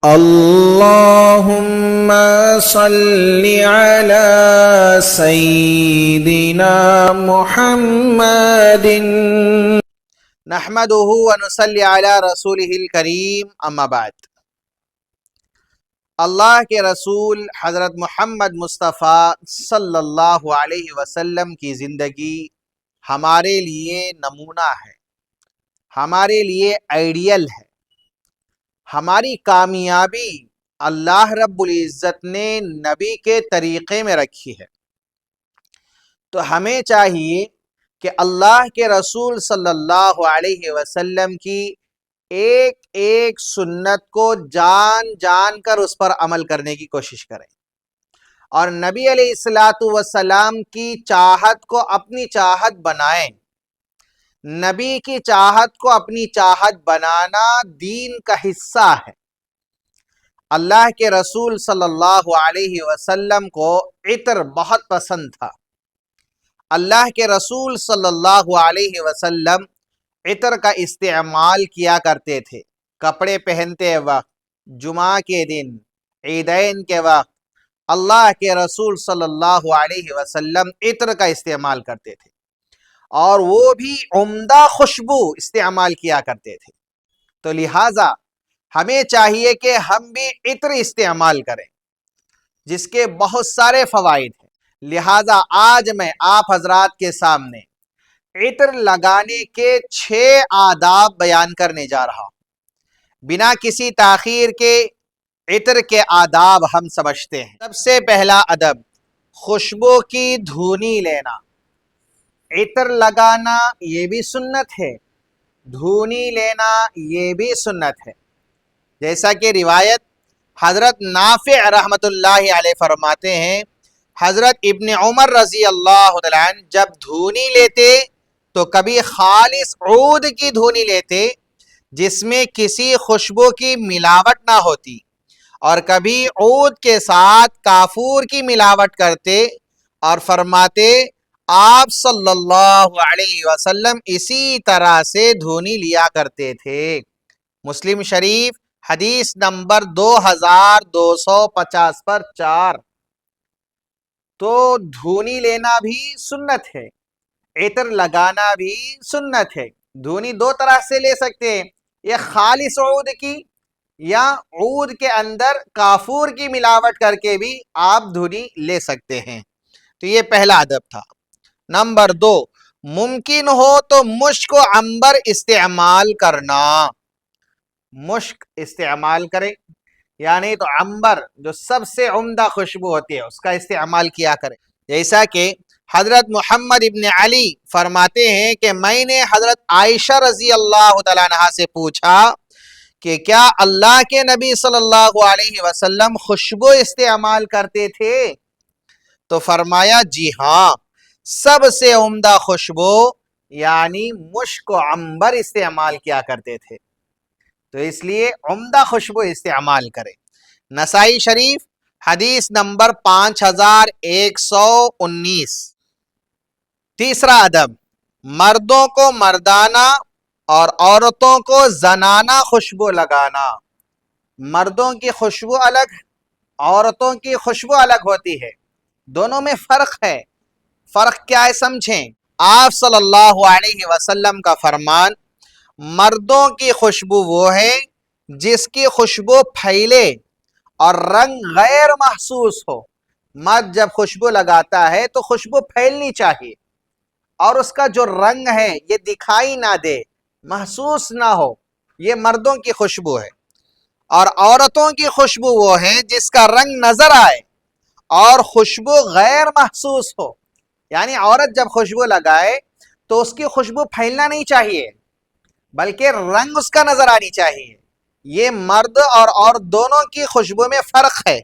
اللهم صل على سيدنا محمد نحمده ونصلي على رسوله الكريم اما بعد۔ اللہ کے رسول حضرت محمد مصطفیٰ صلی اللہ علیہ وسلم کی زندگی ہمارے لیے نمونہ ہے، ہمارے لیے آئیڈیل ہے۔ ہماری کامیابی اللہ رب العزت نے نبی کے طریقے میں رکھی ہے، تو ہمیں چاہیے کہ اللہ کے رسول صلی اللہ علیہ وسلم کی ایک ایک سنت کو جان جان کر اس پر عمل کرنے کی کوشش کریں، اور نبی علیہ الصلاۃ والسلام کی چاہت کو اپنی چاہت بنائیں۔ نبی کی چاہت کو اپنی چاہت بنانا دین کا حصہ ہے۔ اللہ کے رسول صلی اللہ علیہ وسلم کو عطر بہت پسند تھا۔ اللہ کے رسول صلی اللہ علیہ وسلم عطر کا استعمال کیا کرتے تھے، کپڑے پہنتے وقت، جمعہ کے دن، عیدین کے وقت اللہ کے رسول صلی اللہ علیہ وسلم عطر کا استعمال کرتے تھے، اور وہ بھی عمدہ خوشبو استعمال کیا کرتے تھے۔ تو لہٰذا ہمیں چاہیے کہ ہم بھی عطر استعمال کریں، جس کے بہت سارے فوائد ہیں۔ لہٰذا آج میں آپ حضرات کے سامنے عطر لگانے کے 6 آداب بیان کرنے جا رہا ہوں۔ بنا کسی تاخیر کے عطر کے آداب ہم سمجھتے ہیں۔ سب سے پہلا ادب، خوشبو کی دھونی لینا۔ عطر لگانا یہ بھی سنت ہے، دھونی لینا یہ بھی سنت ہے۔ جیسا کہ روایت حضرت نافع رحمۃ اللہ علیہ فرماتے ہیں، حضرت ابن عمر رضی اللہ عنہ جب دھونی لیتے تو کبھی خالص عود کی دھونی لیتے جس میں کسی خوشبو کی ملاوٹ نہ ہوتی، اور کبھی عود کے ساتھ کافور کی ملاوٹ کرتے، اور فرماتے آپ صلی اللہ علیہ وسلم اسی طرح سے دھونی لیا کرتے تھے۔ مسلم شریف حدیث نمبر 2250 پر 4۔ تو دھونی لینا بھی سنت ہے، عطر لگانا بھی سنت ہے۔ دھونی 2 طرح سے لے سکتے ہیں، یہ خالص عود کی، یا عود کے اندر کافور کی ملاوٹ کر کے بھی آپ دھونی لے سکتے ہیں۔ تو یہ پہلا ادب تھا۔ نمبر 2، ممکن ہو تو مشک و عنبر استعمال کرنا۔ مشک استعمال کریں، یعنی تو عنبر جو سب سے عمدہ خوشبو ہوتی ہے اس کا استعمال کیا کریں۔ جیسا کہ حضرت محمد ابن علی فرماتے ہیں کہ میں نے حضرت عائشہ رضی اللہ تعالیٰ عنہا سے پوچھا کہ کیا اللہ کے نبی صلی اللہ علیہ وسلم خوشبو استعمال کرتے تھے؟ تو فرمایا جی ہاں، سب سے عمدہ خوشبو یعنی مشک و عنبر استعمال کیا کرتے تھے، تو اس لیے عمدہ خوشبو استعمال کریں۔ نسائی شریف حدیث نمبر 5119۔ تیسرا ادب، مردوں کو مردانہ اور عورتوں کو زنانہ خوشبو لگانا۔ مردوں کی خوشبو الگ، عورتوں کی خوشبو الگ ہوتی ہے، دونوں میں فرق ہے۔ فرق کیا ہے سمجھیں۔ آپ صلی اللہ علیہ وسلم کا فرمان، مردوں کی خوشبو وہ ہے جس کی خوشبو پھیلے اور رنگ غیر محسوس ہو۔ مرد جب خوشبو لگاتا ہے تو خوشبو پھیلنی چاہیے، اور اس کا جو رنگ ہے یہ دکھائی نہ دے، محسوس نہ ہو، یہ مردوں کی خوشبو ہے۔ اور عورتوں کی خوشبو وہ ہے جس کا رنگ نظر آئے اور خوشبو غیر محسوس ہو، یعنی عورت جب خوشبو لگائے تو اس کی خوشبو پھیلنا نہیں چاہیے، بلکہ رنگ اس کا نظر آنی چاہیے۔ یہ مرد اور عورت دونوں کی خوشبو میں فرق ہے۔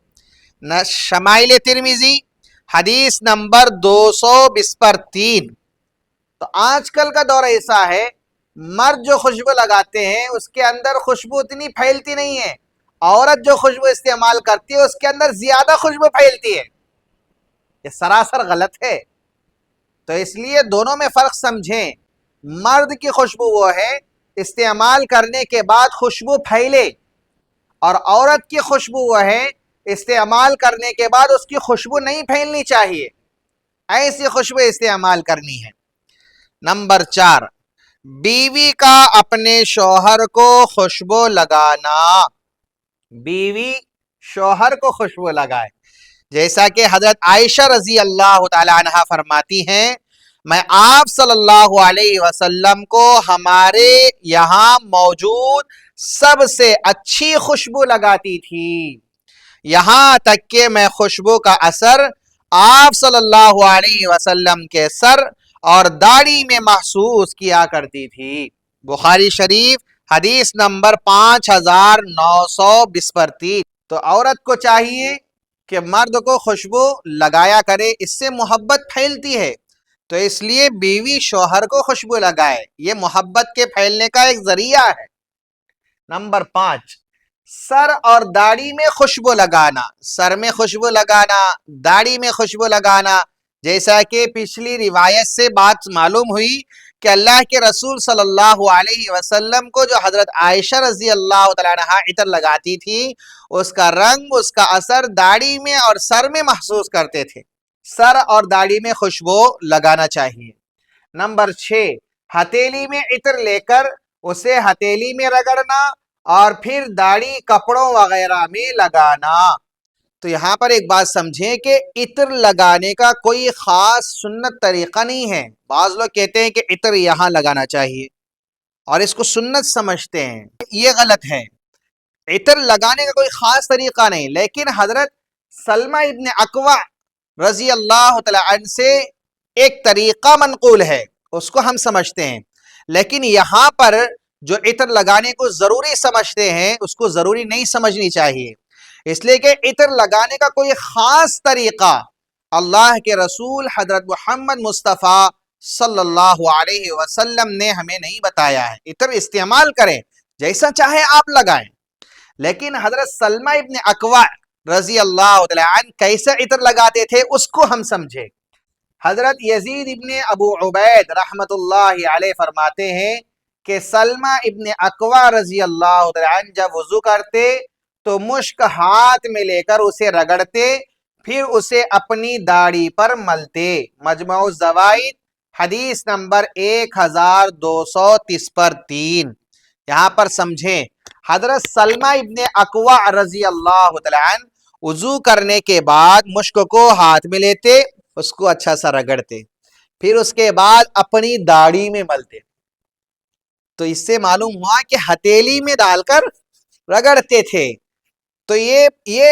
شمائل ترمذی حدیث نمبر 220 پر 3۔ تو آج کل کا دور ایسا ہے، مرد جو خوشبو لگاتے ہیں اس کے اندر خوشبو اتنی پھیلتی نہیں ہے، عورت جو خوشبو استعمال کرتی ہے اس کے اندر زیادہ خوشبو پھیلتی ہے۔ یہ سراسر غلط ہے۔ تو اس لیے دونوں میں فرق سمجھیں۔ مرد کی خوشبو وہ ہے استعمال کرنے کے بعد خوشبو پھیلے اور عورت کی خوشبو وہ ہے استعمال کرنے کے بعد اس کی خوشبو نہیں پھیلنی چاہیے، ایسی خوشبو استعمال کرنی ہے۔ نمبر 4، بیوی کا اپنے شوہر کو خوشبو لگانا، بیوی شوہر کو خوشبو لگائے، جیسا کہ حضرت عائشہ رضی اللہ تعالی عنہا فرماتی ہیں میں آپ صلی اللہ علیہ وسلم کو ہمارے یہاں موجود سب سے اچھی خوشبو لگاتی تھی، یہاں تک کہ میں خوشبو کا اثر آپ صلی اللہ علیہ وسلم کے سر اور داڑھی میں محسوس کیا کرتی تھی۔ بخاری شریف حدیث نمبر 5942۔ تو عورت کو چاہیے کہ مرد کو خوشبو لگایا کرے، اس سے محبت پھیلتی ہے، تو اس لیے بیوی شوہر کو خوشبو لگائے، یہ محبت کے پھیلنے کا ایک ذریعہ ہے۔ نمبر 5، سر اور داڑھی میں خوشبو لگانا، سر میں خوشبو لگانا، داڑھی میں خوشبو لگانا، جیسا کہ پچھلی روایت سے بات معلوم ہوئی کہ اللہ کے رسول صلی اللہ علیہ وسلم کو جو حضرت عائشہ رضی اللہ تعالیٰ عنہا عطر لگاتی تھی، اس کا رنگ، اس کا اثر داڑھی میں اور سر میں محسوس کرتے تھے۔ سر اور داڑھی میں خوشبو لگانا چاہیے۔ نمبر 6، ہتھیلی میں عطر لے کر اسے ہتھیلی میں رگڑنا اور پھر داڑھی، کپڑوں وغیرہ میں لگانا۔ تو یہاں پر ایک بات سمجھیں کہ عطر لگانے کا کوئی خاص سنت طریقہ نہیں ہے۔ بعض لوگ کہتے ہیں کہ عطر یہاں لگانا چاہیے اور اس کو سنت سمجھتے ہیں، یہ غلط ہے۔ عطر لگانے کا کوئی خاص طریقہ نہیں، لیکن حضرت سلمہ ابن اکوع رضی اللہ تعالی عنہ سے ایک طریقہ منقول ہے، اس کو ہم سمجھتے ہیں، لیکن یہاں پر جو عطر لگانے کو ضروری سمجھتے ہیں اس کو ضروری نہیں سمجھنی چاہیے، اس لیے کہ عطر لگانے کا کوئی خاص طریقہ اللہ کے رسول حضرت محمد مصطفیٰ صلی اللہ علیہ وسلم نے ہمیں نہیں بتایا ہے۔ عطر استعمال کریں، جیسا چاہے آپ لگائیں، لیکن حضرت سلمہ ابن اکوع رضی اللہ تعالی عنہ کیسے عطر لگاتے تھے اس کو ہم سمجھے۔ حضرت یزید ابن ابو عبید رحمت اللہ علیہ فرماتے ہیں کہ سلمہ ابن اکوع رضی اللہ تعالی عنہ جب وضو کرتے تو مشک ہاتھ میں لے کر اسے رگڑتے، پھر اسے اپنی داڑھی پر ملتے۔ مجموع الزوائد حدیث نمبر 1203۔ یہاں پر سمجھیں، حضرت سلمہ ابن اکوع رضی اللہ تعالی عنہ وضو کرنے کے بعد مشک کو ہاتھ میں لیتے، اس کو اچھا سا رگڑتے، پھر اس کے بعد اپنی داڑھی میں ملتے۔ تو اس سے معلوم ہوا کہ ہتھیلی میں ڈال کر رگڑتے تھے۔ تو یہ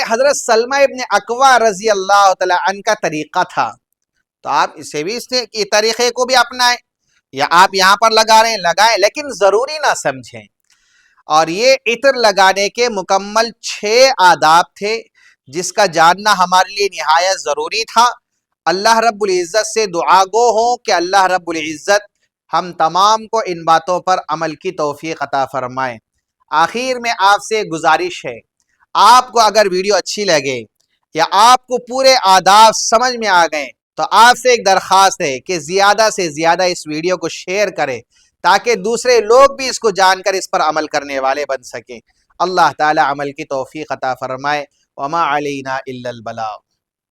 حضرت سلمہ ابن اکوع رضی اللہ تعالی عنہ کا طریقہ تھا، تو آپ اسے بھی اس طریقے کو بھی اپنائیں، یا آپ یہاں پر لگا رہے ہیں لگائیں، لیکن ضروری نہ سمجھیں۔ اور یہ عطر لگانے کے مکمل 6 آداب تھے جس کا جاننا ہمارے لیے نہایت ضروری تھا۔ اللہ رب العزت سے دعا گو ہوں کہ اللہ رب العزت ہم تمام کو ان باتوں پر عمل کی توفیق عطا فرمائیں۔ آخر میں آپ سے گزارش ہے، آپ کو اگر ویڈیو اچھی لگے یا آپ کو پورے آداب سمجھ میں آ گئے تو آپ سے ایک درخواست ہے کہ زیادہ سے زیادہ اس ویڈیو کو شیئر کریں تاکہ دوسرے لوگ بھی اس کو جان کر اس پر عمل کرنے والے بن سکیں۔ اللہ تعالی عمل کی توفیق عطا فرمائے۔ وما علینا الا البلاغ۔